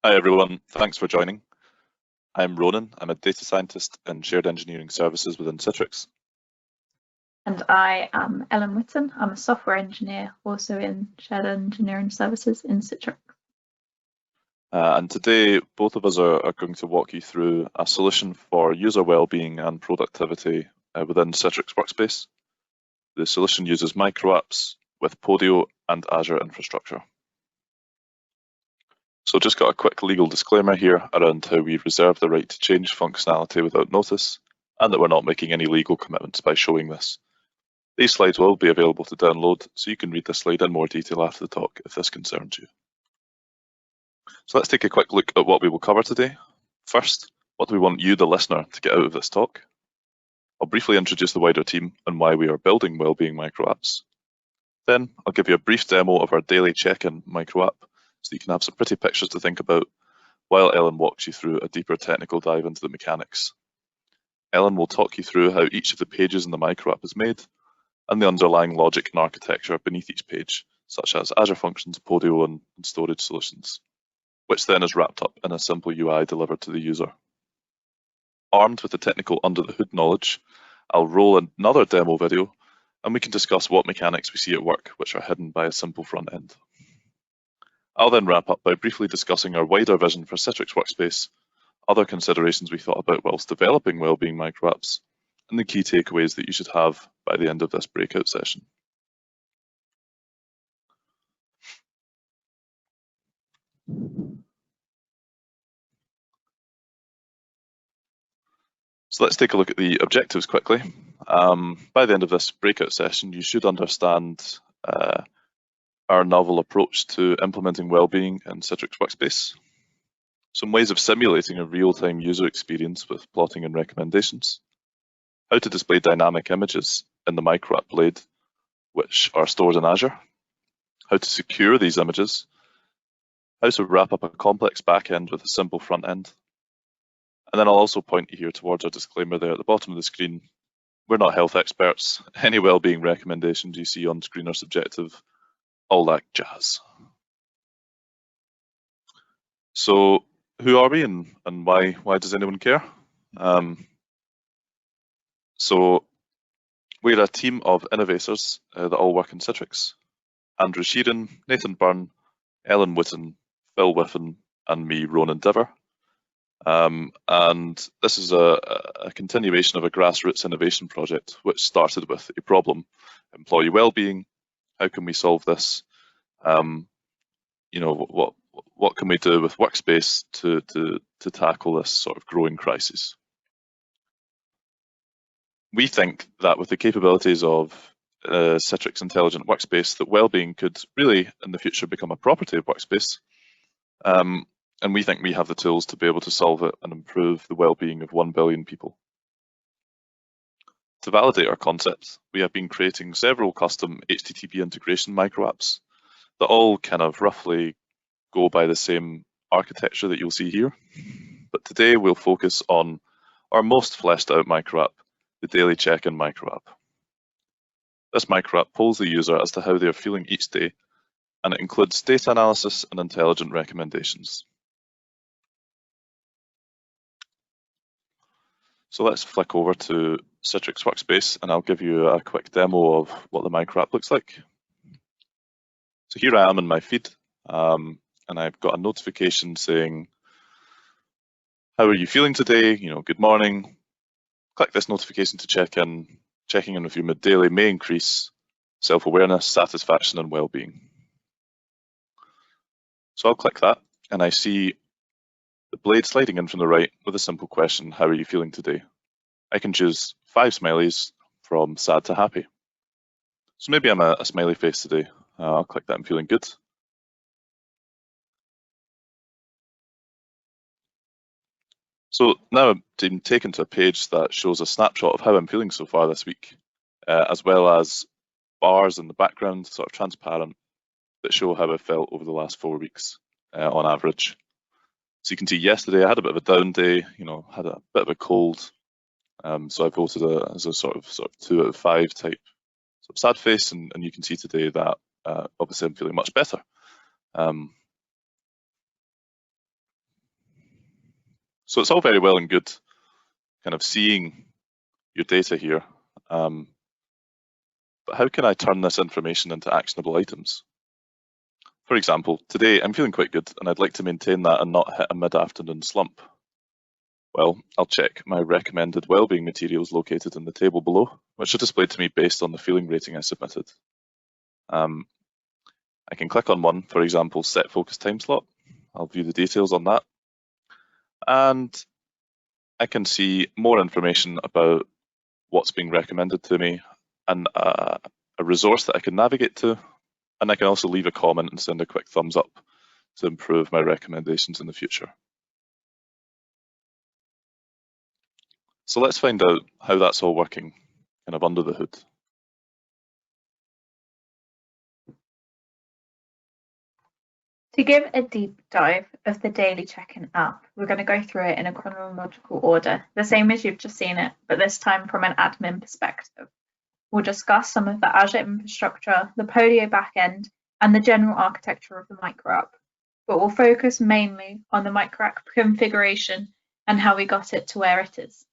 Hi everyone, thanks for joining. I'm Ronan, I'm a data scientist in shared engineering services within Citrix. And I am Ellen Wootten. I'm a software engineer also in shared engineering services in Citrix. And today, both of us are going to walk you through a solution for user well-being and productivity within Citrix Workspace. The solution uses Microapps with Podio and Azure infrastructure. So just got a quick legal disclaimer here around how we reserve the right to change functionality without notice, and that we're not making any legal commitments by showing this. These slides will be available to download, so you can read this slide in more detail after the talk if this concerns you. So let's take a quick look at what we will cover today. First, what do we want you, the listener, to get out of this talk? I'll briefly introduce the wider team and why we are building wellbeing microapps. Then I'll give you a brief demo of our Daily Check-In Microapp so you can have some pretty pictures to think about, while Ellen walks you through a deeper technical dive into the mechanics. Ellen will talk you through how each of the pages in the microapp is made and the underlying logic and architecture beneath each page, such as Azure Functions, Podio, and storage solutions, which then is wrapped up in a simple UI delivered to the user. Armed with the technical under-the-hood knowledge, I'll roll another demo video and we can discuss what mechanics we see at work, which are hidden by a simple front end. I'll then wrap up by briefly discussing our wider vision for Citrix Workspace, other considerations we thought about whilst developing wellbeing microapps, and the key takeaways that you should have by the end of this breakout session. So let's take a look at the objectives quickly. By the end of this breakout session, you should understand our novel approach to implementing wellbeing in Citrix Workspace, some ways of simulating a real-time user experience with plotting and recommendations, how to display dynamic images in the Microapp blade, which are stored in Azure, how to secure these images, how to wrap up a complex backend with a simple front end. And then I'll also point you here towards our disclaimer there at the bottom of the screen. We're not health experts. Any wellbeing recommendations you see on screen are subjective, all that jazz. So who are we and why does anyone care? So we're a team of innovators that all work in Citrix. Andrew Sheeran, Nathan Byrne, Ellen Wootten, Phil Whiffen, and me, Ronan Diver. And this is a continuation of a grassroots innovation project which started with a problem: employee well-being. How can we solve this? What can we do with Workspace to tackle this sort of growing crisis? We think that with the capabilities of Citrix Intelligent Workspace, that well-being could really, in the future, become a property of Workspace. And we think we have the tools to be able to solve it and improve the well-being of 1 billion people. To validate our concept, we have been creating several custom HTTP integration microapps that all kind of roughly go by the same architecture that you'll see here. But today we'll focus on our most fleshed out microapp, the Daily Check-In Microapp. This microapp polls the user as to how they're feeling each day, and it includes data analysis and intelligent recommendations. So let's flick over to Citrix Workspace and I'll give you a quick demo of what the microapp looks like. So here I am in my feed, and I've got a notification saying, how are you feeling today? Good morning. Click this notification to check in. Checking in with your mid-daily may increase self-awareness, satisfaction, and well-being. So I'll click that and I see the blade sliding in from the right with a simple question: how are you feeling today? I can choose 5 smileys from sad to happy. So maybe I'm a smiley face today. I'll click that. I'm feeling good. So now I'm being taken to a page that shows a snapshot of how I'm feeling so far this week, as well as bars in the background, sort of transparent, that show how I felt over the last 4 weeks on average. So you can see yesterday I had a bit of a down day, had a bit of a cold. So I voted as a sort of 2 out of 5 type sort of sad face, and you can see today that obviously I'm feeling much better. So it's all very well and good kind of seeing your data here, but how can I turn this information into actionable items? For example, today I'm feeling quite good and I'd like to maintain that and not hit a mid-afternoon slump. Well, I'll check my recommended wellbeing materials located in the table below, which are displayed to me based on the feeling rating I submitted. I can click on one, for example, set focus time slot. I'll view the details on that. And I can see more information about what's being recommended to me and a resource that I can navigate to. And I can also leave a comment and send a quick thumbs up to improve my recommendations in the future. So let's find out how that's all working kind of under the hood. To give a deep dive of the Daily Check-In app, we're going to go through it in a chronological order, the same as you've just seen it, but this time from an admin perspective. We'll discuss some of the Azure infrastructure, the Podio backend, and the general architecture of the Microapp, but we'll focus mainly on the Microapp configuration and how we got it to where it is.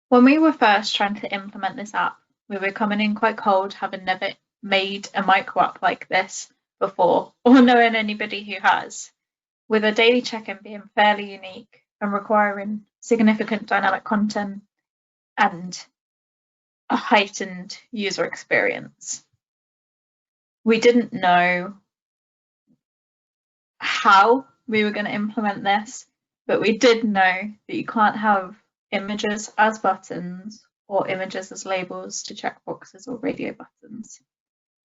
When we were first trying to implement this app, we were coming in quite cold, having never made a Microapp like this before, or knowing anybody who has, with a daily check-in being fairly unique and requiring significant dynamic content and a heightened user experience. We didn't know how we were going to implement this, but we did know that you can't have images as buttons or images as labels to checkboxes or radio buttons.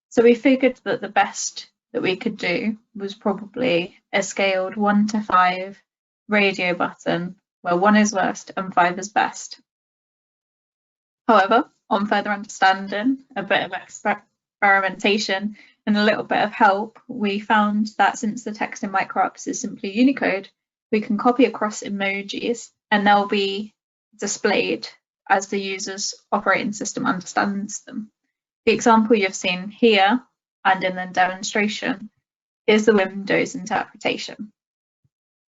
So we figured that the best that we could do was probably a scaled 1 to 5 radio button, where 1 is worst and 5 is best. However, on further understanding, a bit of experimentation and a little bit of help, we found that since the text in Microapps is simply Unicode, we can copy across emojis and they'll be displayed as the user's operating system understands them. The example you've seen here and in the demonstration is the Windows interpretation.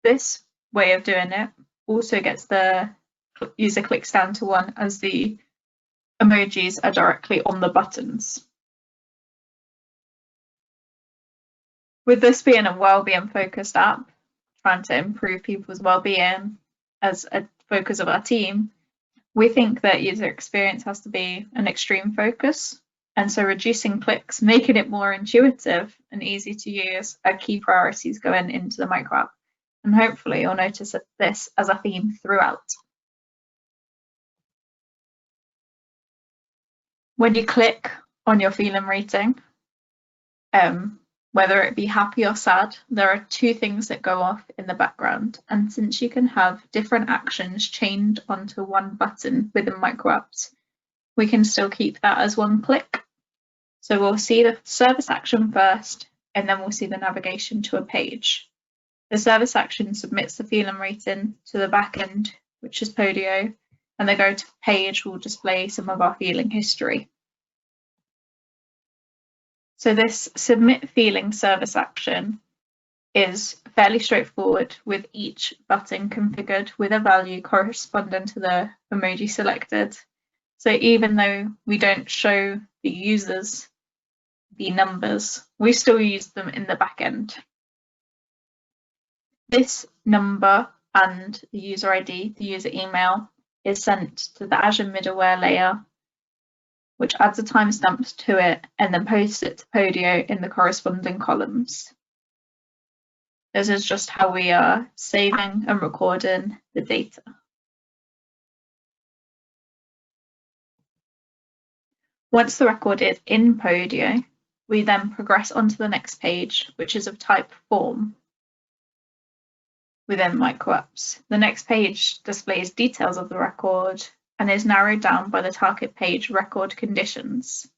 This way of doing it also gets the user clicks down to 1 as the emojis are directly on the buttons. With this being a well-being focused app, trying to improve people's well-being as a focus of our team, we think that user experience has to be an extreme focus. And so reducing clicks, making it more intuitive and easy to use are key priorities going into the Microapp. And hopefully you'll notice this as a theme throughout. When you click on your feeling rating, whether it be happy or sad, there are 2 things that go off in the background. And since you can have different actions chained onto one button within Microapps, we can still keep that as 1 click. So we'll see the service action first, and then we'll see the navigation to a page. The service action submits the feeling rating to the backend, which is Podio, and the go to page will display some of our feeling history. So this submit feeling service action is fairly straightforward, with each button configured with a value corresponding to the emoji selected. So even though we don't show the users the numbers, we still use them in the backend. This number and the user ID, the user email, is sent to the Azure middleware layer, which adds a timestamp to it and then posts it to Podio in the corresponding columns. This is just how we are saving and recording the data. Once the record is in Podio, we then progress onto the next page, which is of type form within Microapps. The next page displays details of the record and is narrowed down by the target page record conditions.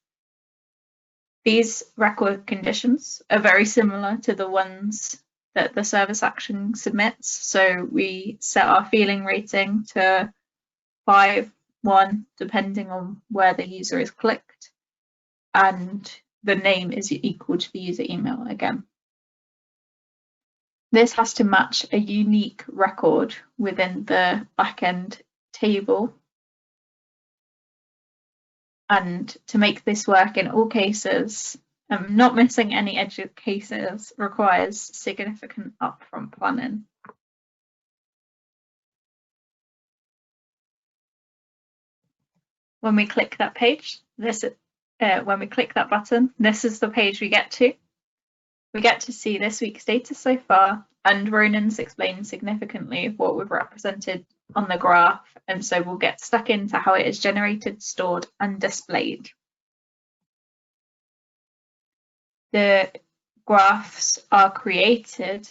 These record conditions are very similar to the ones that the service action submits. So we set our feeling rating to 5, 1, depending on where the user is clicked, and the name is equal to the user email again. This has to match a unique record within the backend table. And to make this work in all cases, not missing any edge cases requires significant upfront planning. When we click that page, when we click that button, this is the page we get to. We get to see this week's data so far, and Ronan's explained significantly what we've represented on the graph, and so we'll get stuck into how it is generated, stored, and displayed. The graphs are created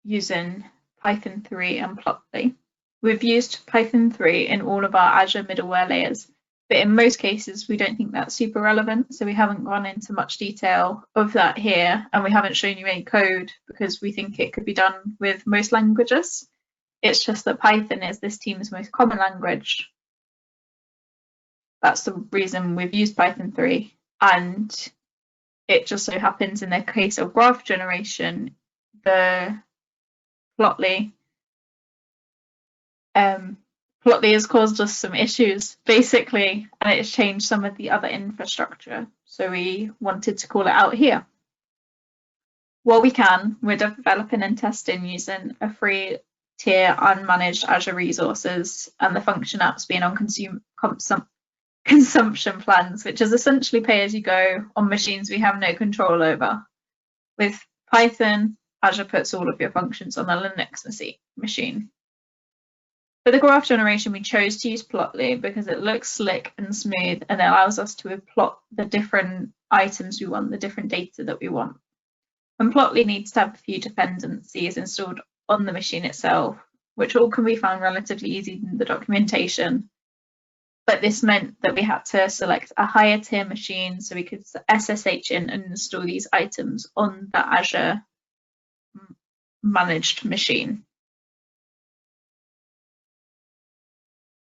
using Python 3 and plucky. We've used Python 3 in all of our Azure middleware layers, but in most cases we don't think that's super relevant, so we haven't gone into much detail of that here, and we haven't shown you any code because we think it could be done with most languages. It's just that Python is this team's most common language. That's the reason we've used Python 3, and it just so happens in the case of graph generation, the Plotly has caused us some issues, basically, and it's changed some of the other infrastructure. So we wanted to call it out here. While we can, we're developing and testing using a free tier unmanaged Azure resources and the function apps being on consumption plans, which is essentially pay as you go on machines we have no control over. With Python, Azure puts all of your functions on the Linux machine. For the graph generation, we chose to use Plotly because it looks slick and smooth and it allows us to plot the different items we want, the different data that we want. And Plotly needs to have a few dependencies installed on the machine itself, which all can be found relatively easy in the documentation. But this meant that we had to select a higher tier machine so we could SSH in and install these items on the Azure managed machine.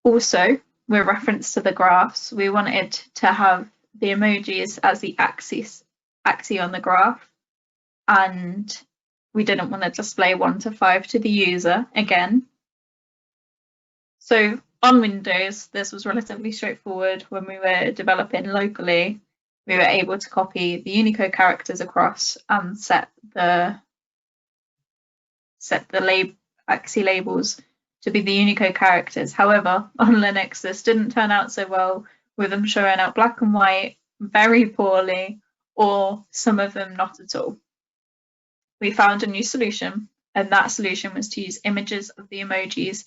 Also, with reference to the graphs, we wanted to have the emojis as the axis on the graph, and we didn't want to display 1 to 5 to the user again. So on Windows, this was relatively straightforward. When we were developing locally, we were able to copy the Unicode characters across and set the axis labels to be the Unicode characters. However, on Linux, this didn't turn out so well, with them showing out black and white very poorly, or some of them not at all. We found a new solution, and that solution was to use images of the emojis,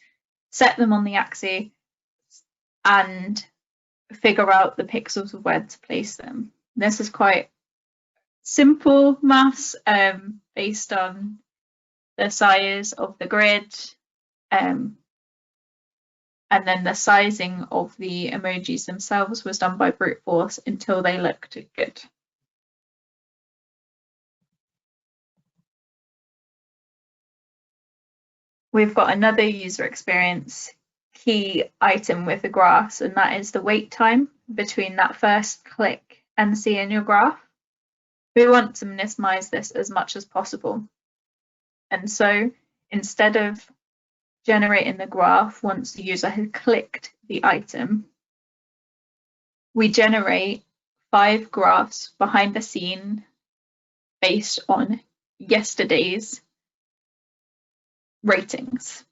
set them on the axis, and figure out the pixels of where to place them. This is quite simple maths based on the size of the grid, and then the sizing of the emojis themselves was done by brute force until they looked good. We've got another user experience key item with the graphs, and that is the wait time between that first click and seeing your graph. We want to minimize this as much as possible. And so instead of generating the graph once the user has clicked the item, we generate 5 graphs behind the scene based on yesterday's ratings.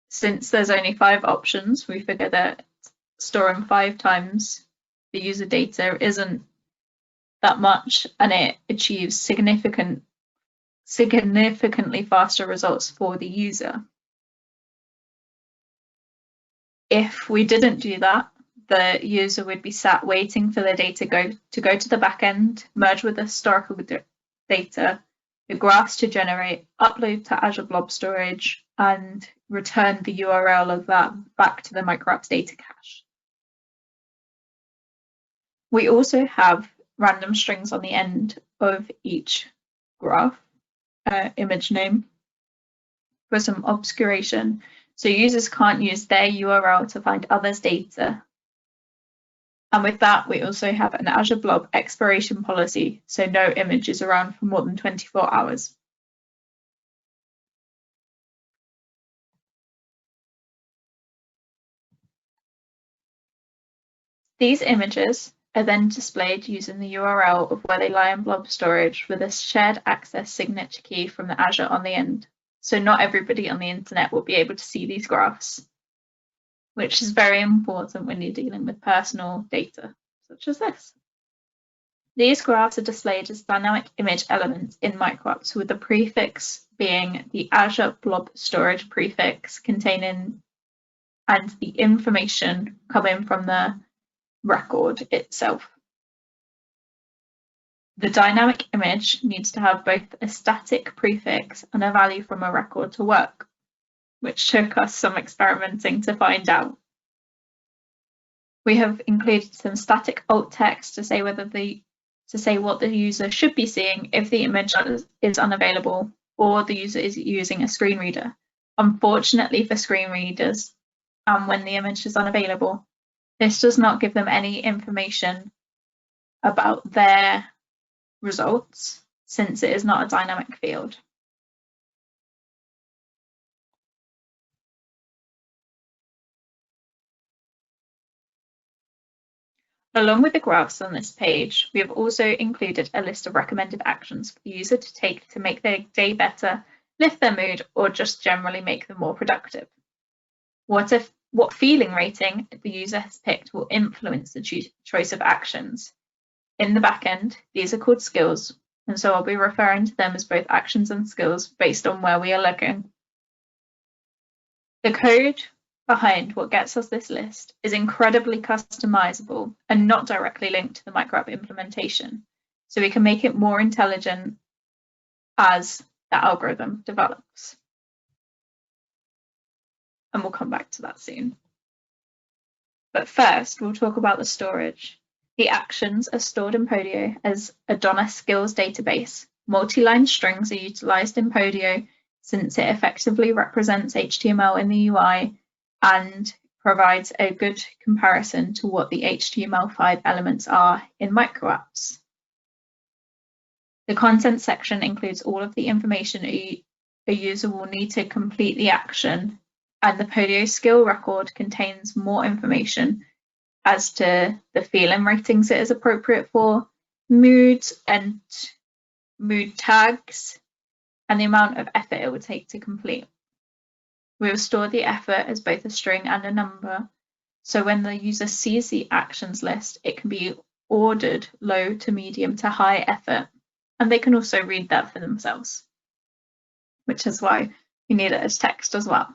Since there's only 5 options, we figure that storing 5 times the user data isn't that much, and it achieves significantly faster results for the user. If we didn't do that, the user would be sat waiting for the data to go to the back end, merge with the historical data, the graphs to generate, upload to Azure Blob Storage, and return the URL of that back to the Microapps data cache. We also have random strings on the end of each graph image name for some obscuration, so users can't use their URL to find others' data. And with that, we also have an Azure Blob expiration policy, so no image is around for more than 24 hours. These images are then displayed using the URL of where they lie in blob storage with a shared access signature key from the Azure on the end. So not everybody on the internet will be able to see these graphs, which is very important when you're dealing with personal data, such as this. These graphs are displayed as dynamic image elements in Microapps, with the prefix being the Azure blob storage prefix containing and the information coming from the record itself. The dynamic image needs to have both a static prefix and a value from a record to work, which took us some experimenting to find out. We have included some static alt text to say what the user should be seeing if the image is unavailable or the user is using a screen reader. Unfortunately for screen readers, when the image is unavailable, this does not give them any information about their results, since it is not a dynamic field. Along with the graphs on this page, we have also included a list of recommended actions for the user to take to make their day better, lift their mood, or just generally make them more productive. What feeling rating the user has picked will influence the choice of actions. In the backend, these are called skills, and so I'll be referring to them as both actions and skills based on where we are looking. The code behind what gets us this list is incredibly customizable and not directly linked to the Microup implementation, so we can make it more intelligent as the algorithm develops. And we'll come back to that soon. But first, we'll talk about the storage. The actions are stored in Podio as a Donna skills database. Multi-line strings are utilized in Podio since it effectively represents HTML in the UI and provides a good comparison to what the HTML5 elements are in Microapps. The content section includes all of the information a user will need to complete the action, and the Podio skill record contains more information as to the feeling ratings it is appropriate for, moods and mood tags, and the amount of effort it would take to complete. We will store the effort as both a string and a number, so when the user sees the actions list, it can be ordered low to medium to high effort, and they can also read that for themselves, which is why you need it as text as well.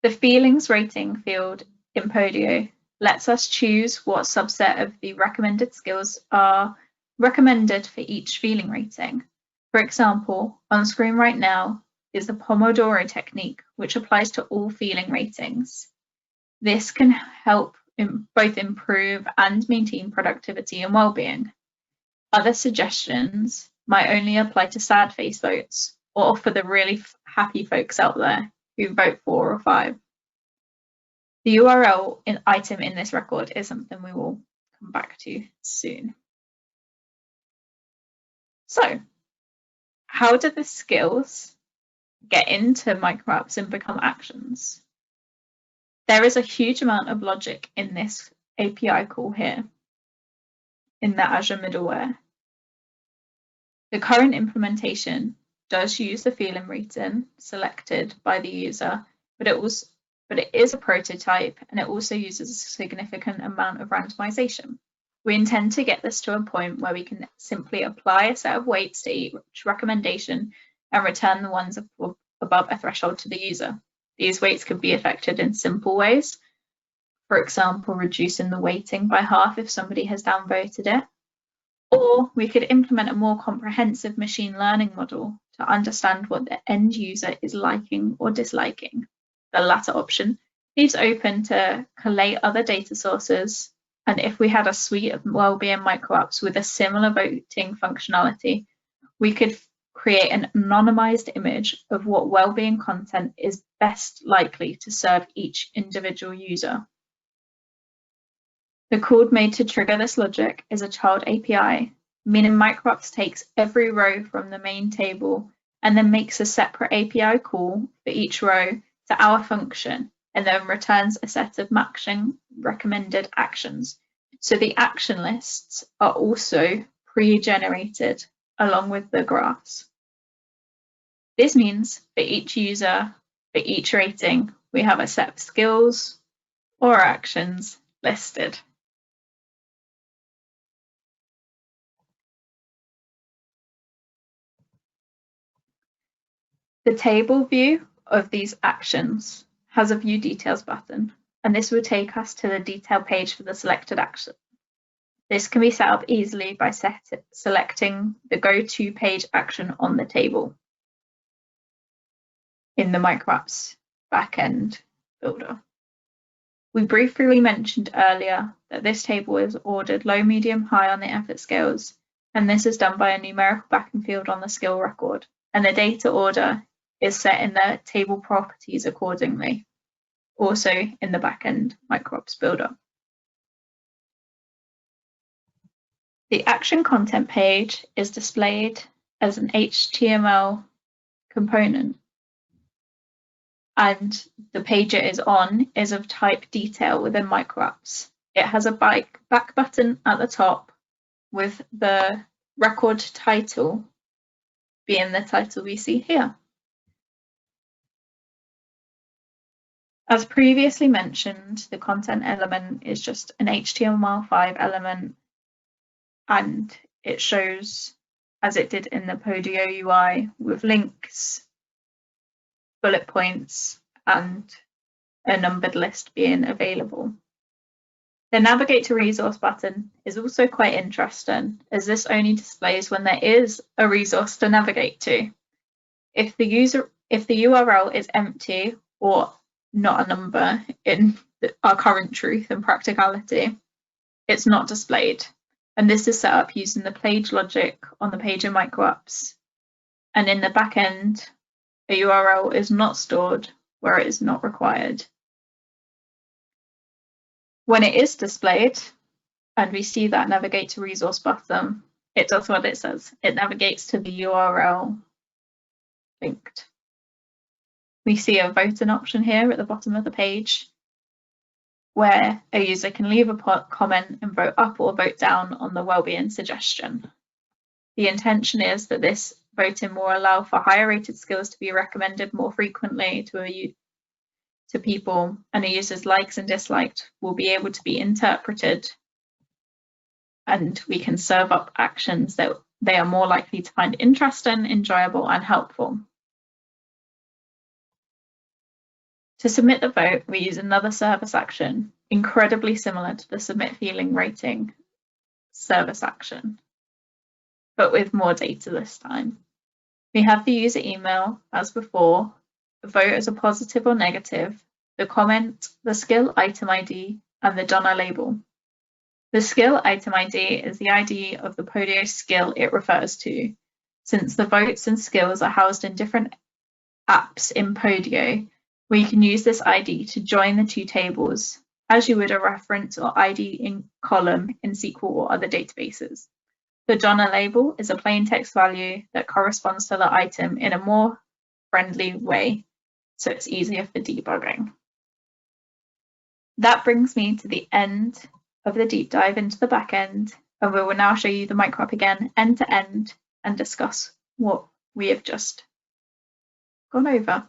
The feelings rating field in Podio lets us choose what subset of the recommended skills are recommended for each feeling rating. For example, on screen right now is the Pomodoro technique, which applies to all feeling ratings. This can help both improve and maintain productivity and well-being. Other suggestions might only apply to sad face votes or for the really happy folks out there who vote 4 or 5. The URL item in this record is something we will come back to soon. So, how do the skills get into Microapps and become actions? There is a huge amount of logic in this API call here in the Azure middleware. The current implementation does use the feeling rating selected by the user, but it is a prototype and it also uses a significant amount of randomization. We intend to get this to a point where we can simply apply a set of weights to each recommendation and return the ones above a threshold to the user. These weights could be affected in simple ways. For example, reducing the weighting by half if somebody has downvoted it. Or we could implement a more comprehensive machine learning model to understand what the end user is liking or disliking. The latter option leaves open to collate other data sources, and if we had a suite of wellbeing microapps with a similar voting functionality, we could create an anonymized image of what wellbeing content is best likely to serve each individual user. The code made to trigger this logic is a child API, meaning Microapps takes every row from the main table and then makes a separate API call for each row to our function, and then returns a set of matching recommended actions. So the action lists are also pre-generated along with the graphs. This means for each user, for each rating, we have a set of skills or actions listed. The table view of these actions has a View Details button, and this will take us to the detail page for the selected action. This can be set up easily by selecting the Go To page action on the table in the Microapps backend builder. We briefly mentioned earlier that this table is ordered low, medium, high on the effort scales, and this is done by a numerical backing field on the skill record, and the data order is set in the table properties accordingly, also in the backend Microapps builder. The action content page is displayed as an HTML component, and the page it is on is of type detail within Microapps. It has a back button at the top with the record title being the title we see here. As previously mentioned, the content element is just an HTML5 element, and it shows as it did in the Podio UI with links, bullet points, and a numbered list being available. The Navigate to Resource button is also quite interesting, as this only displays when there is a resource to navigate to. If the URL is empty or not a number in our current truth and practicality, it's not displayed. And this is set up using the page logic on the page in Microapps. And in the back end, a URL is not stored where it is not required. When it is displayed, and we see that Navigate to Resource button, it does what it says. It navigates to the URL linked. We see a voting option here at the bottom of the page, where a user can leave a comment and vote up or vote down on the wellbeing suggestion. The intention is that this voting will allow for higher rated skills to be recommended more frequently to people, and a user's likes and dislikes will be able to be interpreted, and we can serve up actions that they are more likely to find interesting, enjoyable, and helpful. To submit the vote, we use another service action, incredibly similar to the submit feeling rating service action, but with more data this time. We have the user email as before, the vote as a positive or negative, the comment, the skill item ID, and the donor label. The skill item ID is the ID of the Podio skill it refers to. Since the votes and skills are housed in different apps in Podio, we can use this ID to join the two tables, as you would a reference or ID in column in SQL or other databases. The donor label is a plain text value that corresponds to the item in a more friendly way, so it's easier for debugging. That brings me to the end of the deep dive into the backend, and we will now show you the Microapp again end to end and discuss what we have just gone over.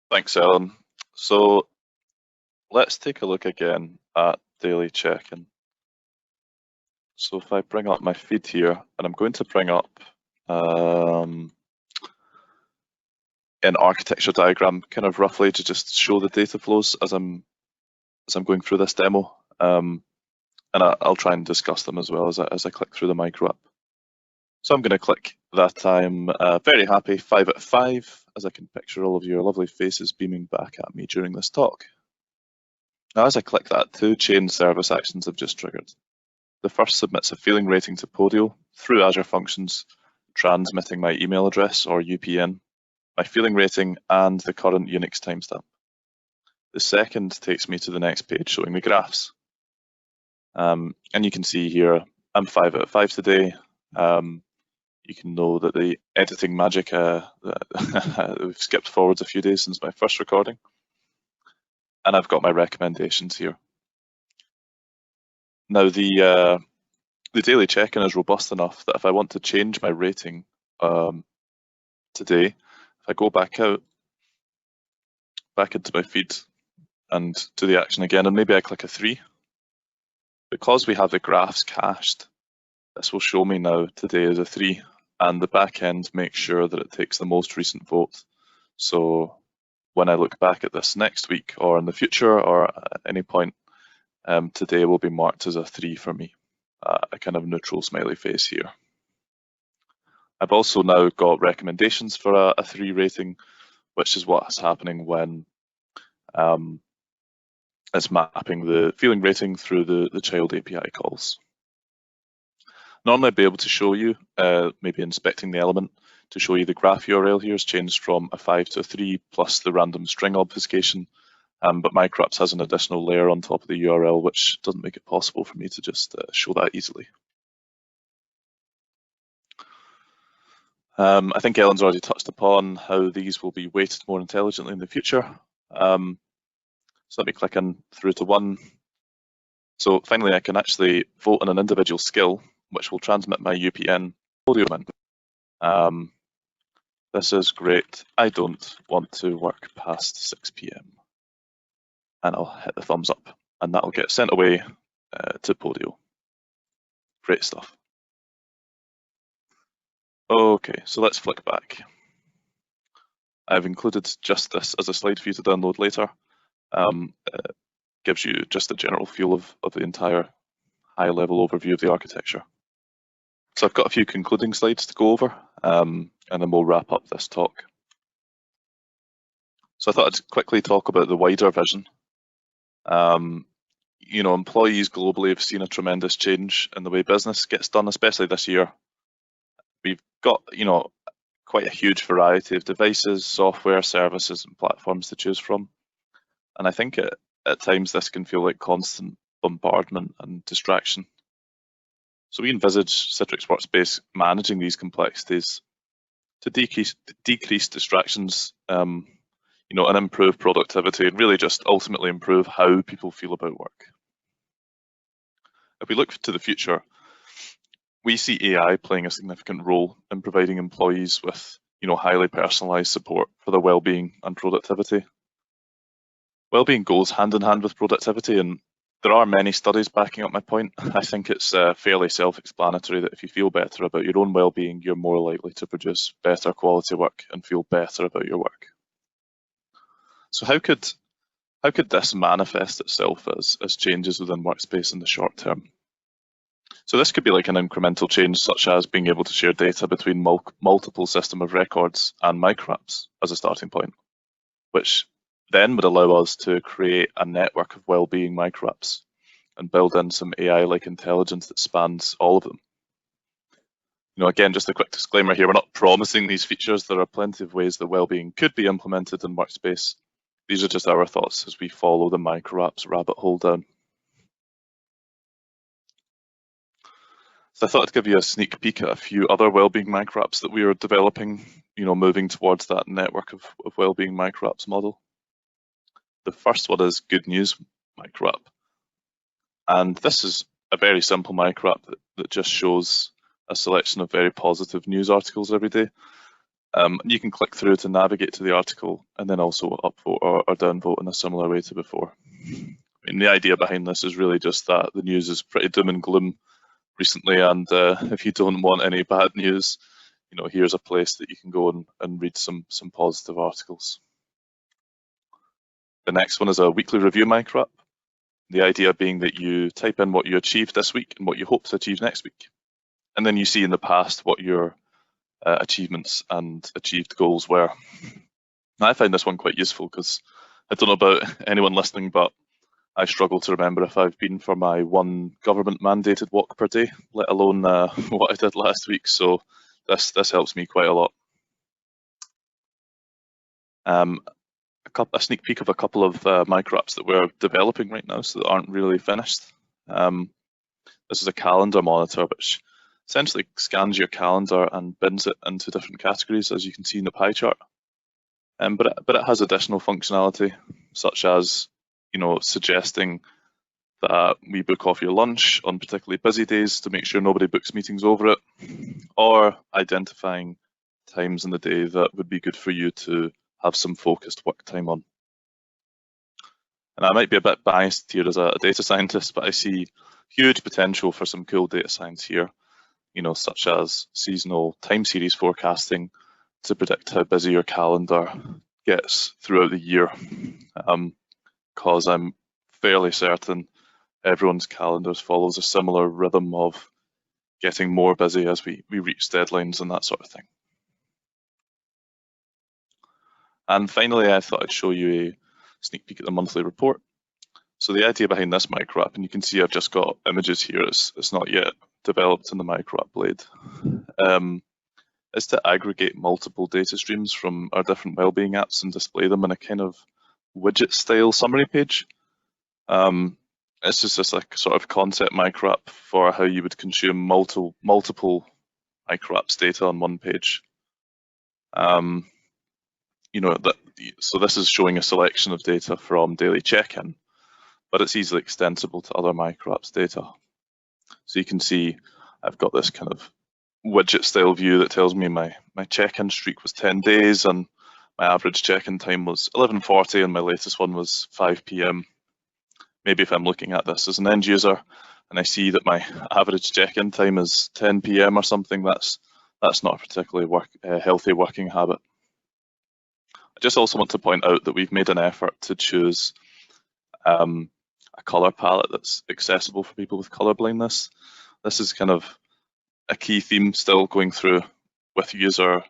Thanks, Ellen. So let's take a look again at Daily Check-In. So if I bring up my feed here, and I'm going to bring up an architecture diagram kind of roughly to just show the data flows as I'm going through this demo. And I'll try and discuss them as well as I click through the Microapp. So I'm going to click that I'm very happy, 5 out of 5, as I can picture all of your lovely faces beaming back at me during this talk. Now, as I click that, 2 chain service actions have just triggered. The first submits a feeling rating to Podio through Azure Functions, transmitting my email address or UPN, my feeling rating, and the current Unix timestamp. The second takes me to the next page showing the graphs. And you can see here, I'm 5 out of 5 today. you can know that the editing magic, we've skipped forwards a few days since my first recording. And I've got my recommendations here. Now the daily check-in is robust enough that if I want to change my rating today, if I go back into my feed and do the action again, and maybe I click a 3, because we have the graphs cached, this will show me now today is a 3, and the back end makes sure that it takes the most recent vote. So when I look back at this next week or in the future or at any point, today will be marked as a 3 for me, a kind of neutral smiley face here. I've also now got recommendations for a 3 rating, which is what's happening when it's mapping the feeling rating through the child API calls. Normally I'd be able to show you, maybe inspecting the element, to show you the graph URL here has changed from a 5 to a 3 plus the random string obfuscation. But Microapps has an additional layer on top of the URL, which doesn't make it possible for me to just show that easily. I think Ellen's already touched upon how these will be weighted more intelligently in the future. So let me click in through to 1. So finally, I can actually vote on an individual skill, which will transmit my UPN Podio in. This is great. I don't want to work past 6 PM. And I'll hit the thumbs up, and that'll get sent away to Podio. Great stuff. Okay, so let's flick back. I've included just this as a slide for you to download later. Gives you just a general feel of the entire high-level overview of the architecture. So I've got a few concluding slides to go over, and then we'll wrap up this talk. So I thought I'd quickly talk about the wider vision. You know, employees globally have seen a tremendous change in the way business gets done, especially this year. We've got, you know, quite a huge variety of devices, software, services, and platforms to choose from. And I think at times this can feel like constant bombardment and distraction. So we envisage Citrix Workspace managing these complexities to decrease distractions, you know, and improve productivity, and really just ultimately improve how people feel about work. If we look to the future, we see AI playing a significant role in providing employees with, you know, highly personalized support for their well-being and productivity. Well-being goes hand in hand with productivity, and there are many studies backing up my point. I think it's fairly self-explanatory that if you feel better about your own well-being, you're more likely to produce better quality work and feel better about your work. So how could this manifest itself as changes within Workspace in the short term? So this could be like an incremental change, such as being able to share data between multiple system of records and Microapps as a starting point, which then would allow us to create a network of well-being Microapps and build in some AI-like intelligence that spans all of them. You know, again, just a quick disclaimer here, we're not promising these features. There are plenty of ways that well-being could be implemented in Workspace. These are just our thoughts as we follow the Microapps rabbit hole down. So I thought I'd give you a sneak peek at a few other well-being Microapps that we are developing, you know, moving towards that network of well-being Microapps model. The first one is Good News Microapp. And this is a very simple Microapp that just shows a selection of very positive news articles every day. You can click through to navigate to the article and then also upvote or downvote in a similar way to before. I mean, the idea behind this is really just that the news is pretty doom and gloom recently, and if you don't want any bad news, you know, here's a place that you can go and read some positive articles. The next one is a weekly review Microapp. The idea being that you type in what you achieved this week and what you hope to achieve next week. And then you see in the past what your achievements and achieved goals were. Now, I find this one quite useful because I don't know about anyone listening, but I struggle to remember if I've been for my one government mandated walk per day, let alone what I did last week. So this helps me quite a lot. A sneak peek of a couple of Microapps that we're developing right now, so that aren't really finished. This is a calendar monitor, which essentially scans your calendar and bins it into different categories, as you can see in the pie chart. But it has additional functionality, such as suggesting that we book off your lunch on particularly busy days to make sure nobody books meetings over it, or identifying times in the day that would be good for you to have some focused work time on. And I might be a bit biased here as a data scientist, but I see huge potential for some cool data science here, such as seasonal time series forecasting to predict how busy your calendar gets throughout the year. Because I'm fairly certain everyone's calendars follows a similar rhythm of getting more busy as we reach deadlines and that sort of thing. And finally, I thought I'd show you a sneak peek at the monthly report. So the idea behind this Microapp, and you can see I've just got images here, it's not yet developed in the Microapp blade, is to aggregate multiple data streams from our different wellbeing apps and display them in a kind of widget style summary page. It's just like sort of concept Microapp for how you would consume multiple Microapps data on one page. So this is showing a selection of data from Daily Check-In, but it's easily extensible to other Microapps data. So you can see I've got this kind of widget style view that tells me my check-in streak was 10 days and my average check-in time was 11:40 and my latest one was 5 p.m. Maybe if I'm looking at this as an end user and I see that my average check-in time is 10 p.m. or something, that's not a particularly healthy working habit. I just also want to point out that we've made an effort to choose a color palette that's accessible for people with color blindness. This is kind of a key theme still going through with user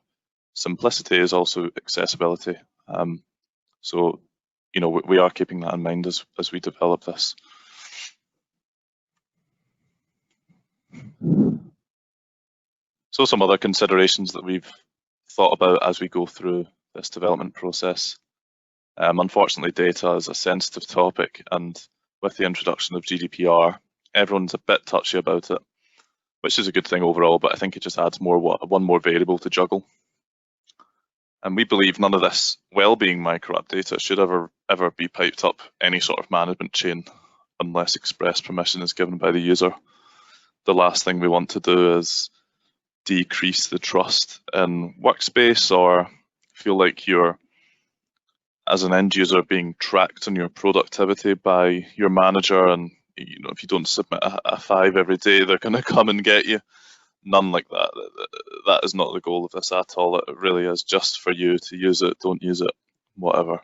simplicity is also accessibility. So we are keeping that in mind as we develop this. So some other considerations that we've thought about as we go through this development process. Unfortunately, data is a sensitive topic, and with the introduction of GDPR, everyone's a bit touchy about it, which is a good thing overall, but I think it just adds one more variable to juggle. And we believe none of this well-being Microapp data should ever be piped up any sort of management chain unless express permission is given by the user. The last thing we want to do is decrease the trust in Workspace or feel like you're, as an end user, being tracked on your productivity by your manager, and if you don't submit a 5 every day, they're going to come and get you. None like that. That is not the goal of this at all. It really is just for you to use it, don't use it, whatever.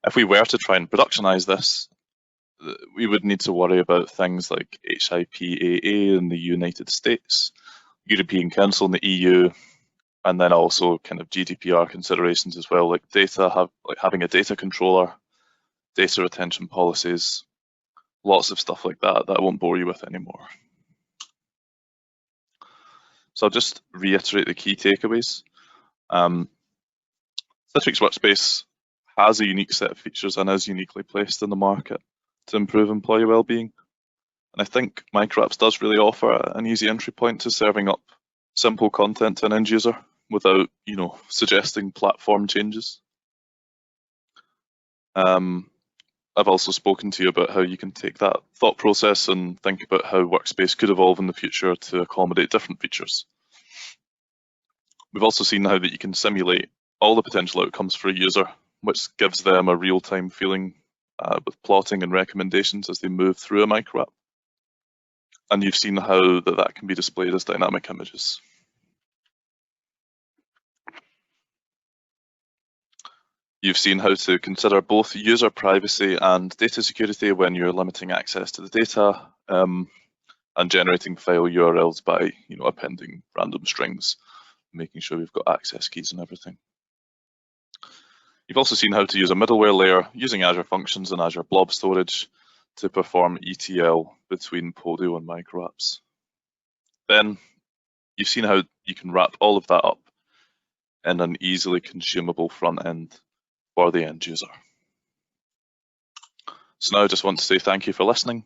If we were to try and productionize this, we would need to worry about things like HIPAA in the United States, European Council in the EU, and then also kind of GDPR considerations as well, like having a data controller, data retention policies, lots of stuff like that I won't bore you with anymore. So I'll just reiterate the key takeaways. Citrix Workspace has a unique set of features and is uniquely placed in the market to improve employee well-being. And I think Microapps does really offer an easy entry point to serving up simple content to an end user without, suggesting platform changes. I've also spoken to you about how you can take that thought process and think about how Workspace could evolve in the future to accommodate different features. We've also seen how that you can simulate all the potential outcomes for a user, which gives them a real-time feeling with plotting and recommendations as they move through a Microapp. And you've seen how that can be displayed as dynamic images. You've seen how to consider both user privacy and data security when you're limiting access to the data and generating file URLs by appending random strings, making sure we've got access keys and everything. You've also seen how to use a middleware layer using Azure Functions and Azure Blob Storage to perform ETL between Podio and Microapps. Then you've seen how you can wrap all of that up in an easily consumable front end for the end user. So now I just want to say thank you for listening.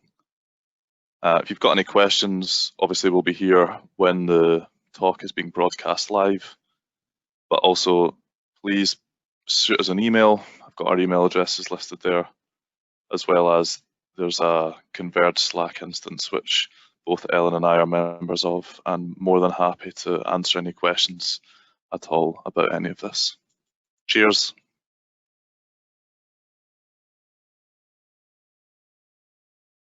If you've got any questions, obviously we'll be here when the talk is being broadcast live, but also please shoot us an email. I've got our email addresses listed there, as well as there's a Converge Slack instance, which both Ellen and I are members of, and more than happy to answer any questions at all about any of this. Cheers.